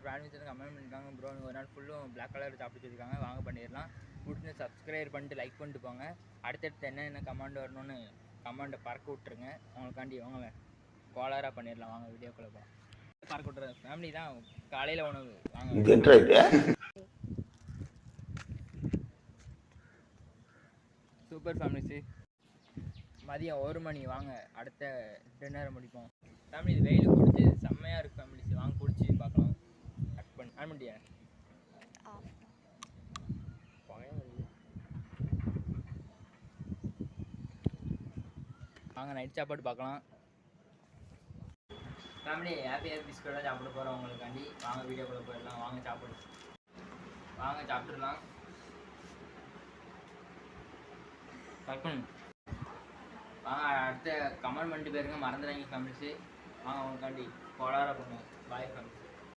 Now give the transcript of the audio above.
Families வந்து comment பண்ணியிருக்காங்க bro ஒரு நாள் ஃபுல்லும் பிளாக் கலர் சாப்பிட்டு வச்சுருக்காங்க வாங்க பண்ணிடலாம். பிடிச்சி சப்ஸ்கிரைப் பண்ணிட்டு லைக் பண்ணிட்டு போங்க. அடுத்தடுத்து என்ன கமெண்ட் வரணும்னு கமெண்ட்டை பறக்க விட்ருங்க. அவங்களுக்காண்டி வாங்க கோளாராக பண்ணிடலாம். வாங்க வீடியோக்குள்ளே போகலாம். பறக்க விட்ற ஃபேமிலி தான் காலையில் உணவு வாங்க. சூப்பர் ஃபேமிலிஸு மதியம் 1 மணி வாங்க அடுத்த டின்னர் முடிப்போம். ஃபேமிலி இது வெயில் குடிச்சு செம்மையாக இருக்குது ஃபேமிலிஸ். வாங்க குடிச்சு பார்க்கலாம். கட் பண்ணி ஆன் பண்ணிட்டியா? வாங்க நைட் சாப்பாடு பார்க்கலாம். ஃபேமிலி ஹாப்பியாக பிஸ்கட்டாக சாப்பிட போகிறோம் உங்களுக்காண்டி. வாங்க வீடியோக்குள்ளே போயிடலாம். வாங்க சாப்பிடு வாங்க சாப்பிட்றலாம். கட் பண்ணு வாங்க அடுத்த கமெண்ட் பண்ணிட்டு போயிருங்க மறந்துடாங்க ஃபேமிலிஸு. வாங்க உங்களுக்காண்டி கோளாராக பண்ணுவோம். பாய் ஃபேமிலி.